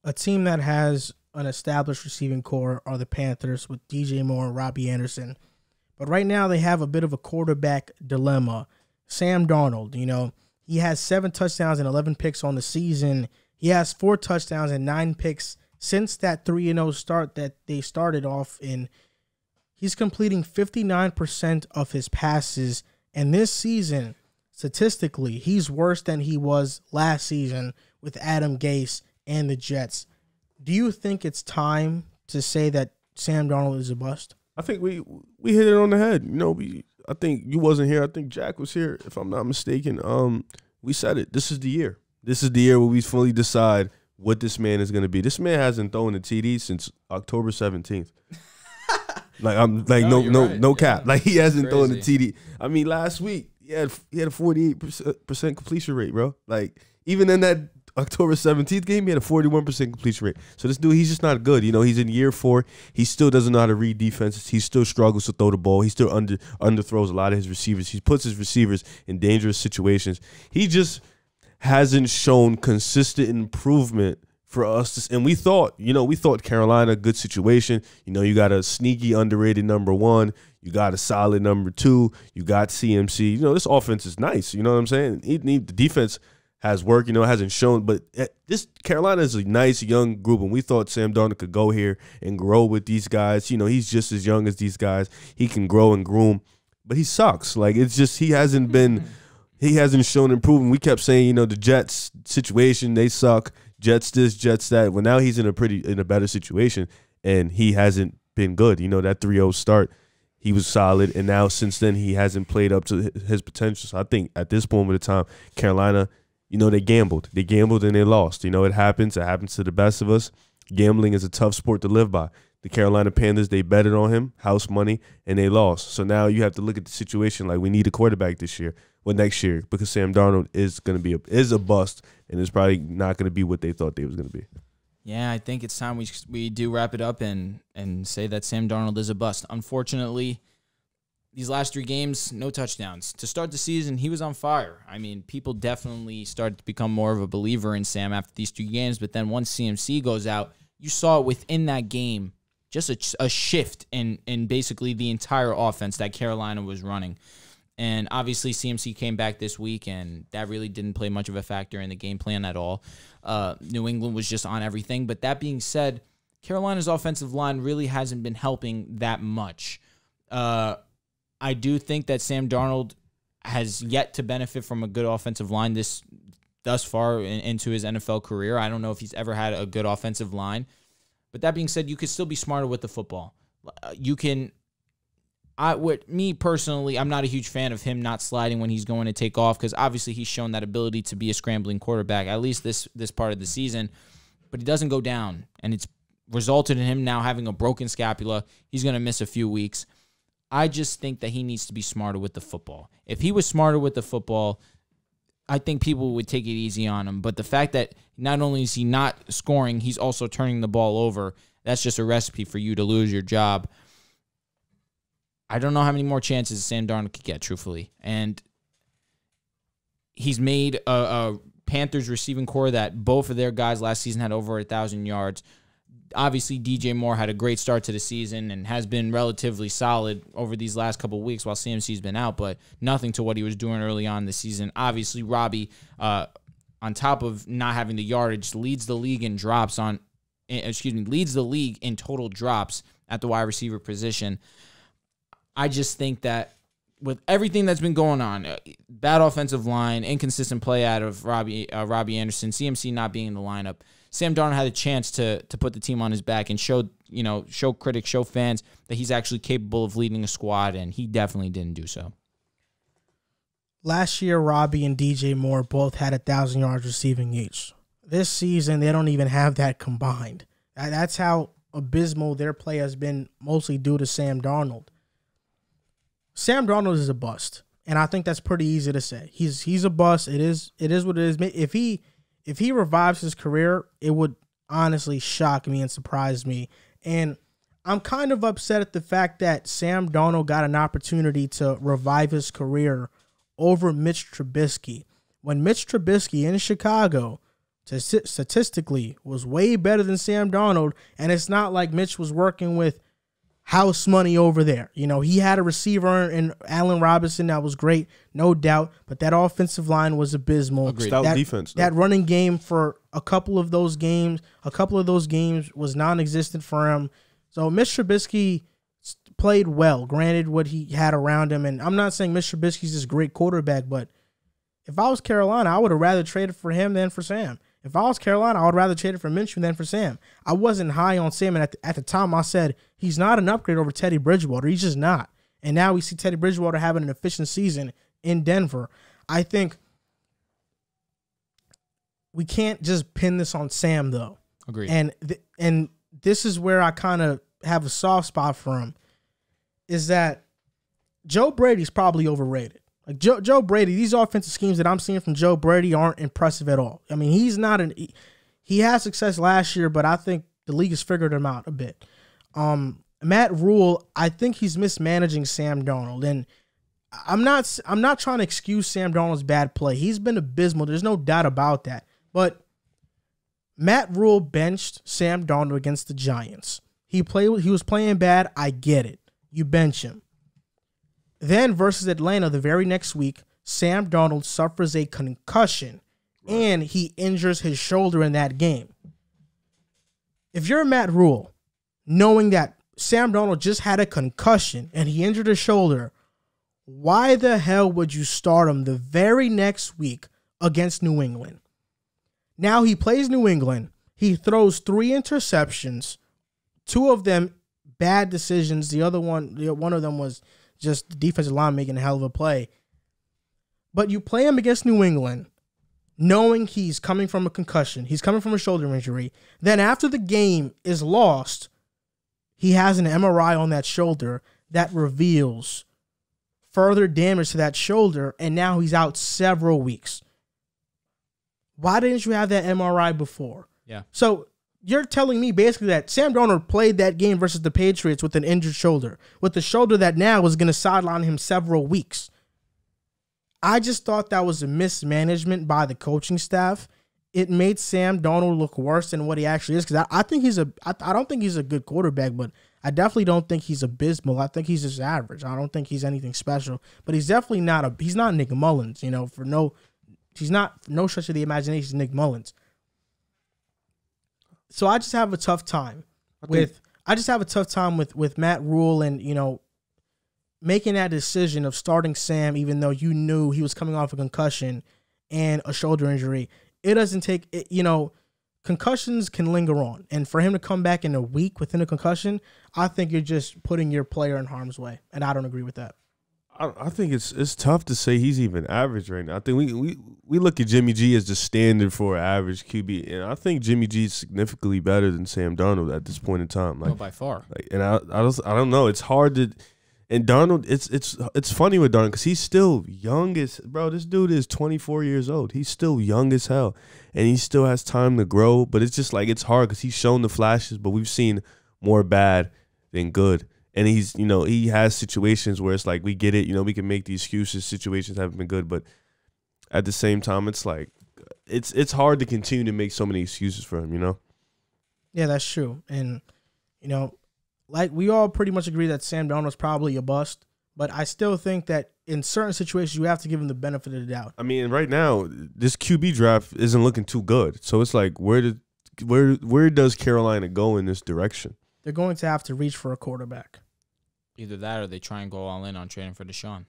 A team that has an established receiving core are the Panthers with DJ Moore and Robbie Anderson. But right now they have a bit of a quarterback dilemma. Sam Darnold, he has 7 touchdowns and 11 picks on the season. He has 4 touchdowns and 9 picks since that 3-0 start that they started off in. He's completing 59% of his passes. And this season, statistically, he's worse than he was last season with Adam Gase and the Jets. Do you think it's time to say that Sam Darnold is a bust? I think we hit it on the head. I think you wasn't here. I think Jack was here, if I'm not mistaken. We said it. This is the year. This is the year where we fully decide what this man is going to be. This man hasn't thrown a TD since October 17th. No cap. Yeah. Like, he hasn't thrown a TD. I mean, last week he had a 48% completion rate, bro. Like, even in that October 17th game, he had a 41% completion rate. So this dude, he's just not good. He's in year 4. He still doesn't know how to read defenses. He still struggles to throw the ball. He still underthrows a lot of his receivers. He puts his receivers in dangerous situations. He just hasn't shown consistent improvement for us. And we thought Carolina, good situation. You got a sneaky underrated number 1. You got a solid number 2. You got CMC. This offense is nice. You know what I'm saying? The defense has worked, hasn't shown. But this Carolina is a nice young group, and we thought Sam Darnold could go here and grow with these guys. He's just as young as these guys. He can grow and groom, but he sucks. Like, it's just he hasn't shown improvement. We kept saying, the Jets situation, they suck. Jets this, Jets that. Well, now he's in a better situation, and he hasn't been good. That 3-0 start, he was solid, and now since then he hasn't played up to his potential. So I think at this moment of time, Carolina, they gambled. They gambled and they lost. It happens. It happens to the best of us. Gambling is a tough sport to live by. The Carolina Panthers, they betted on him, house money, and they lost. So now you have to look at the situation like we need a quarterback next year, because Sam Darnold is going to be a bust, and it's probably not going to be what they thought they was going to be. Yeah, I think it's time we do wrap it up and say that Sam Darnold is a bust. Unfortunately, these last 3 games, no touchdowns. To start the season, he was on fire. I mean, people definitely started to become more of a believer in Sam after these 2 games, but then once CMC goes out, you saw within that game just a shift in basically the entire offense that Carolina was running. And obviously CMC came back this week, and that really didn't play much of a factor in the game plan at all. New England was just on everything. But that being said, Carolina's offensive line really hasn't been helping that much. I do think that Sam Darnold has yet to benefit from a good offensive line thus far into his NFL career. I don't know if he's ever had a good offensive line. But that being said, you could still be smarter with the football. Me personally, I'm not a huge fan of him not sliding when he's going to take off, because obviously he's shown that ability to be a scrambling quarterback, at least this part of the season. But he doesn't go down, and it's resulted in him now having a broken scapula. He's going to miss a few weeks. I just think that he needs to be smarter with the football. If he was smarter with the football, I think people would take it easy on him. But the fact that not only is he not scoring, he's also turning the ball over, that's just a recipe for you to lose your job. I don't know how many more chances Sam Darnold could get, truthfully. And he's made a Panthers receiving core that both of their guys last season had over 1,000 yards. Obviously, DJ Moore had a great start to the season and has been relatively solid over these last couple of weeks while CMC's been out, but nothing to what he was doing early on in the season. Obviously, Robbie, on top of not having the yardage, leads the league in total drops at the wide receiver position. I just think that with everything that's been going on, bad offensive line, inconsistent play out of Robbie Anderson, CMC not being in the lineup, Sam Darnold had a chance to put the team on his back and show critics, show fans that he's actually capable of leading a squad, and he definitely didn't do so. Last year, Robbie and DJ Moore both had 1,000 yards receiving each. This season, they don't even have that combined. That's how abysmal their play has been, mostly due to Sam Darnold. Sam Darnold is a bust, and I think that's pretty easy to say. He's a bust. It is what it is. If he revives his career, it would honestly shock me and surprise me. And I'm kind of upset at the fact that Sam Darnold got an opportunity to revive his career over Mitch Trubisky. When Mitch Trubisky in Chicago statistically was way better than Sam Darnold, and it's not like Mitch was working with house money over there. You know, he had a receiver in Allen Robinson that was great, no doubt, but that offensive line was abysmal. Agreed. Stout defense. That running game for a couple of those games was non-existent for him. So Mitch Trubisky played well, granted what he had around him, and I'm not saying Mitch Trubisky's this great quarterback, but if I was Carolina, I would have rather traded for him than for Sam. If I was Carolina, I would rather trade it for Minshew than for Sam. I wasn't high on Sam, and at the time I said he's not an upgrade over Teddy Bridgewater. He's just not. And now we see Teddy Bridgewater having an efficient season in Denver. I think we can't just pin this on Sam, though. Agreed. And this is where I kind of have a soft spot for him, is that Joe Brady's probably overrated. Like Joe Brady, these offensive schemes that I'm seeing from Joe Brady aren't impressive at all. I mean, he had success last year, but I think the league has figured him out a bit. Matt Rule, I think he's mismanaging Sam Darnold, and I'm not trying to excuse Sam Darnold's bad play. He's been abysmal. There's no doubt about that. But Matt Rule benched Sam Darnold against the Giants. He was playing bad. I get it. You bench him. Then versus Atlanta the very next week, Sam Darnold suffers a concussion, and he injures his shoulder in that game. If you're Matt Rule, knowing that Sam Darnold just had a concussion and he injured his shoulder, why the hell would you start him the very next week against New England? Now he plays New England. He throws 3 interceptions, 2 of them bad decisions. The other one of them was just the defensive line making a hell of a play. But you play him against New England, knowing he's coming from a concussion. He's coming from a shoulder injury. Then after the game is lost, he has an MRI on that shoulder that reveals further damage to that shoulder, and now he's out several weeks. Why didn't you have that MRI before? Yeah. So you're telling me basically that Sam Darnold played that game versus the Patriots with an injured shoulder, with the shoulder that now is going to sideline him several weeks. I just thought that was a mismanagement by the coaching staff. It made Sam Darnold look worse than what he actually is, because I don't think he's a good quarterback, but I definitely don't think he's abysmal. I think he's just average. I don't think he's anything special, but he's definitely he's not Nick Mullins, he's not no stretch of the imagination Nick Mullins. So I just have a tough time with Matt Rule and, making that decision of starting Sam, even though you knew he was coming off a concussion and a shoulder injury. It doesn't take it, concussions can linger on. And for him to come back in a week within a concussion, I think you're just putting your player in harm's way. And I don't agree with that. I think it's tough to say he's even average right now. I think we look at Jimmy G as the standard for average QB, and I think Jimmy G is significantly better than Sam Darnold at this point in time. Like, by far. And I don't know. It's hard to. And Darnold, it's funny with Darnold because he's still young as bro. This dude is 24 years old. He's still young as hell, and he still has time to grow. But it's just like it's hard because he's shown the flashes, but we've seen more bad than good. And he's, he has situations where it's like we get it. We can make the excuses. Situations haven't been good, but at the same time, it's like it's hard to continue to make so many excuses for him. Yeah, that's true. And like we all pretty much agree that Sam Darnold's probably a bust, but I still think that in certain situations you have to give him the benefit of the doubt. I mean, right now this QB draft isn't looking too good, so it's like where does Carolina go in this direction? They're going to have to reach for a quarterback. Either that or they try and go all in on trading for Deshaun.